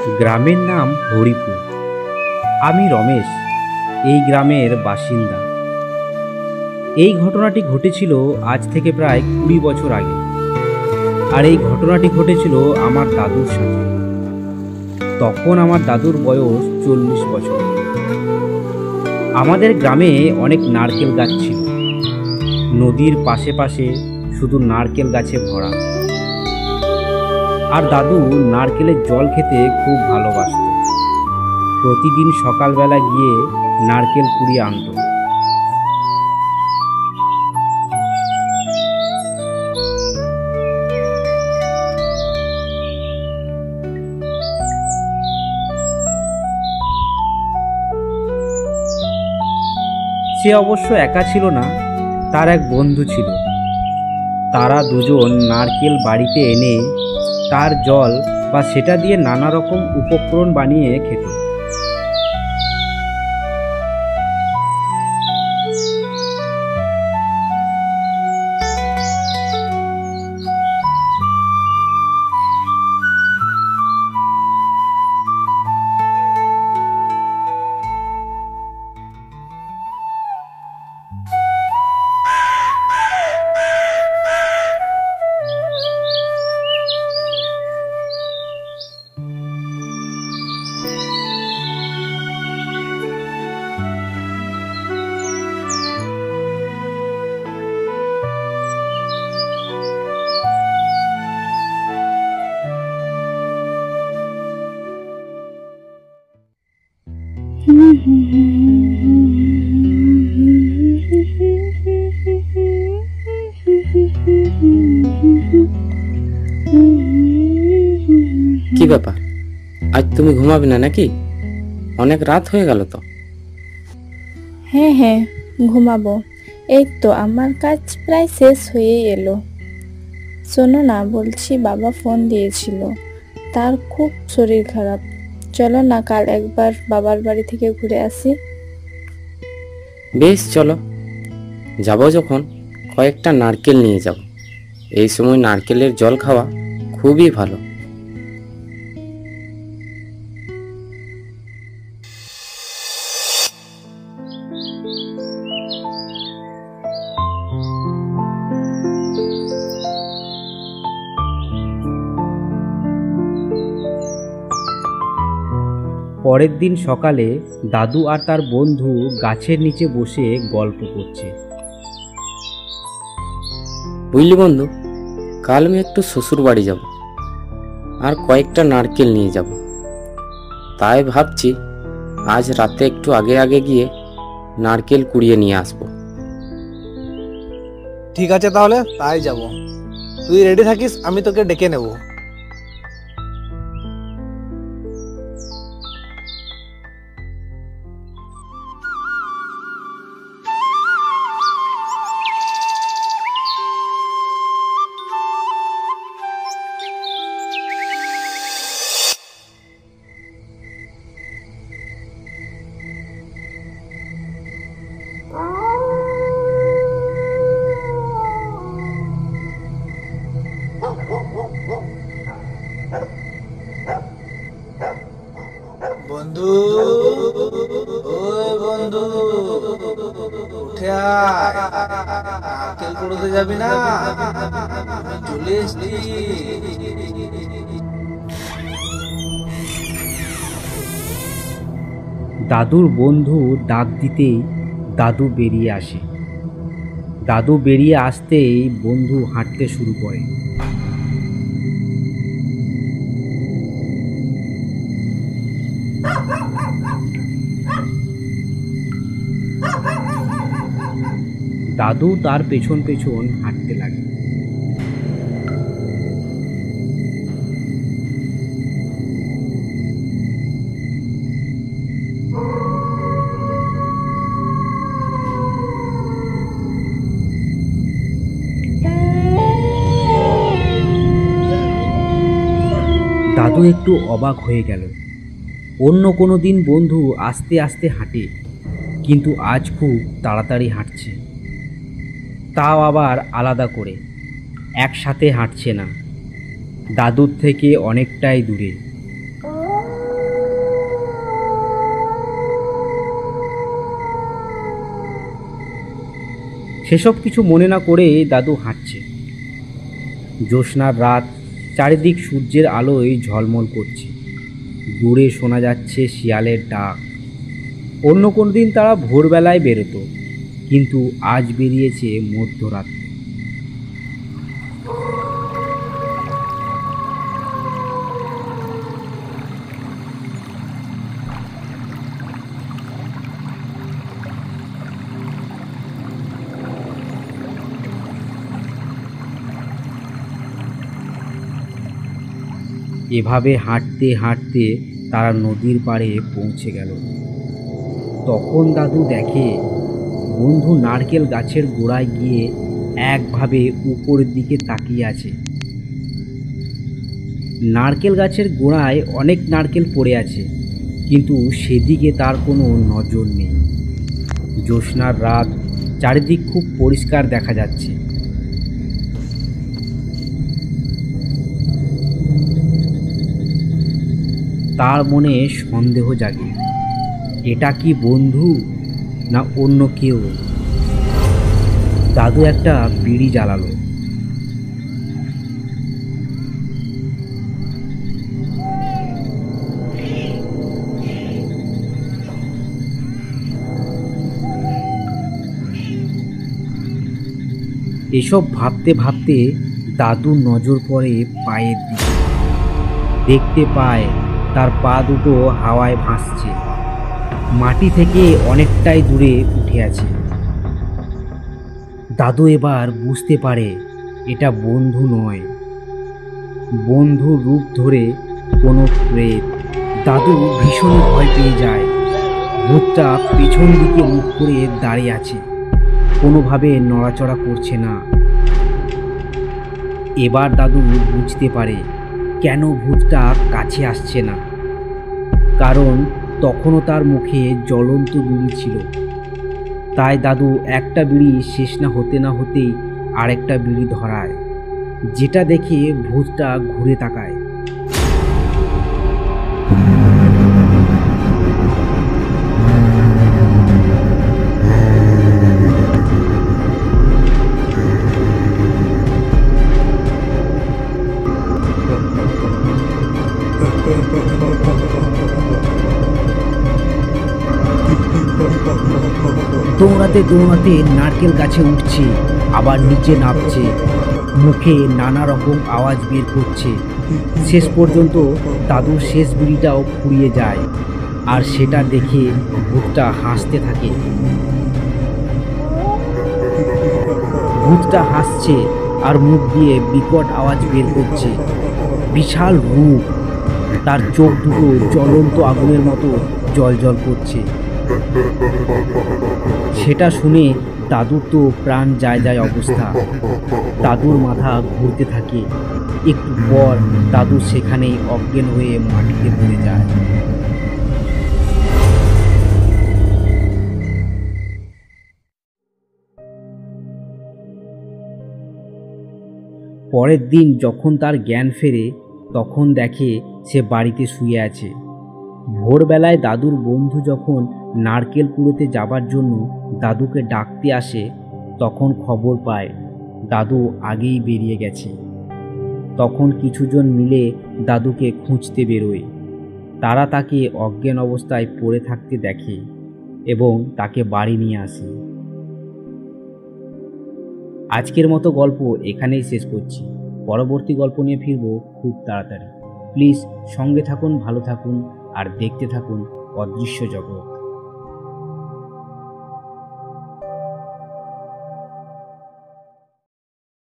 গ্রামের নাম হরিপুর। আমি রমেশ, এই গ্রামের বাসিন্দা। এই ঘটনাটি ঘটেছিল আজ থেকে প্রায় 20 বছর আগে। আর এই ঘটনাটি ঘটেছিল আমার দাদুর সাথে। তখন আমার দাদুর বয়স 40 বছর। আমাদের গ্রামে অনেক নারকেল গাছ ছিল। নদীর পাশে পাশে শুধু নারকেল গাছে ভরা। আর দাদু নারকেলের জল খেতে খুব ভালোবাসত। প্রতিদিন সকালবেলা গিয়ে নারকেল কুড়িয়ে আনত। সে অবশ্য একা ছিল না, তার এক বন্ধু ছিল। তারা দুজন নারকেল বাড়িতে এনে তার জল বা সেটা দিয়ে নানা রকম উপকরণ বানিয়ে খেত। কি ব্যাপার, আজ তুমি ঘুমাবে না নাকি? অনেক রাত হয়ে গেল তো। হ্যাঁ, ঘুমাবো। এই তো আমার কাজ প্রায় শেষ হয়ে এলো। শোনো না, বলছি বাবা ফোন দিয়েছিল, তার খুব শরীর খারাপ। চলো না কাল একবার বাবার বাড়ি থেকে ঘুরে আসি। বেশ, চলো। যাবো যখন কয়েকটা নারকেল নিয়ে যাব। এই সময় নারকেলের জল খাওয়া খুবই ভালো। পরের দিন সকালে দাদু আর তার বন্ধু গাছের নিচে বসে গল্প করছে। বুঝলি বন্ধু, কাল আমি একটু শ্বশুর বাড়ি যাব আর কয়েকটা নারকেল নিয়ে যাব। তাই ভাবছি আজ রাতে একটু আগে আগে গিয়ে নারকেল কুড়িয়ে নিয়ে আসবো। ঠিক আছে, তাহলে তাই যাব। তুই রেডি থাকিস, আমি তোকে ডেকে নেব। বন্ধু, ওই বন্ধু, উঠে আয়। নারকেল কুড়োতে যাবি না? আমি চলে এসেছি। দাদুর বন্ধু ডাক দিতেই দাদু বেরিয়ে আসে। দাদু বেরিয়ে আসতেই বন্ধু হাঁটতে শুরু করে। দাদু তার পেছন পেছন হাঁটতে লাগে। দাদু একটু অবাক হয়ে গেল। অন্য কোনো দিন বন্ধু আস্তে আস্তে হাঁটে, কিন্তু আজ খুব তাড়াতাড়ি হাঁটছে। তাও আবার আলাদা করে, একসাথে হাঁটছে না, দাদুর থেকে অনেকটাই দূরে। সেসব কিছু মনে না করে দাদু হাঁটছে। জ্যোৎস্নার রাত, চারিদিক সূর্যের আলোয় ঝলমল করছে। দূরে শোনা যাচ্ছে শিয়ালের ডাক। অন্য কোনো দিন তারা ভোরবেলায় বেরোতো, কিন্তু আজ বেরিয়েছে মধ্যরাত্রে। এভাবে হাঁটতে হাঁটতে তারা নদীর পাড়ে পৌঁছে গেল। তখন দাদু দেখে বন্ধু নারকেল গাছের গোড়ায় গিয়ে একভাবে উপরের দিকে তাকিয়ে আছে। নারকেল গাছের গোড়ায় অনেক নারকেল পড়ে আছে, কিন্তু সেদিকে তার কোনো নজর নেই। জ্যোৎস্নার রাত, চারিদিক খুব পরিষ্কার দেখা যাচ্ছে। তার মনে সন্দেহ জাগে, এটা কি বন্ধু না অন্য কেউ? দাদু একটা বিড়ি জ্বালালো। এসব ভাবতে ভাবতে দাদুর নজর পড়ে পায়ের দিকে। দেখতে পায় তার পা দুটো হাওয়ায় ভাসছে, মাটি থেকে অনেকটাই দূরে উঠে আছে। দাদু এবার বুঝতে পারে এটা বন্ধু নয়, বন্ধুর রূপ ধরে কোনো প্রেত। দাদু ভীষণ ভয় পেয়ে যায়। ভূতটা পেছন দিকে মুখ করে দাঁড়িয়ে আছে, কোনোভাবে নড়াচড়া করছে না। এবার দাদু বুঝতে পারে কেন ভূতটা কাছে আসছে না, কারণ তখনও তার মুখে জ্বলন্ত বিড়ি ছিল। তাই দাদু একটা বিড়ি শেষ না হতেই আরেকটা বিড়ি ধরায়, যেটা দেখে ভূতটা ঘুরে তাকায়। দৌড়াতে দৌড়াতে নারকেল গাছে উঠছে, আবার নিচে নামছে, মুখে নানা রকম আওয়াজ বের করছে। শেষ পর্যন্ত দাদুর শেষ বিড়িটাও ফুরিয়ে যায়, আর সেটা দেখে ভূতটা হাসতে থাকে। ভূতটা হাসছে আর মুখ দিয়ে বিকট আওয়াজ বের করছে। বিশাল রূপ, তার চোখ দুটো জ্বলন্ত আগুনের মতো জ্বলজ্বল করছে। সেটা শুনে দাদুর তো প্রাণ যায় যায় অবস্থা। দাদুর মাথা ঘুরতে থাকে। একটু পর দাদু সেখানেই অজ্ঞান হয়ে মাটিতে পড়ে যায়। পরের দিন যখন তার জ্ঞান ফেরে, তখন দেখে সে বাড়িতে শুয়ে আছে। ভোরবেলায় দাদুর বন্ধু যখন নারকেল কুড়োতে যাবার জন্য দাদুকে ডাকতে আসে, তখন খবর পায় দাদু আগেই বেরিয়ে গেছে। তখন কিছুজন মিলে দাদুকে খুঁজতে বেরোয়। তারা তাকে অজ্ঞান অবস্থায় পড়ে থাকতে দেখে এবং তাকে বাড়ি নিয়ে আসে। আজকের মতো গল্প এখানেই শেষ করছি। পরবর্তী গল্প নিয়ে ফিরবো খুব তাড়াতাড়ি। প্লিজ সঙ্গে থাকুন, ভালো থাকুন আর দেখতে থাকুন অদৃশ্য জগৎ।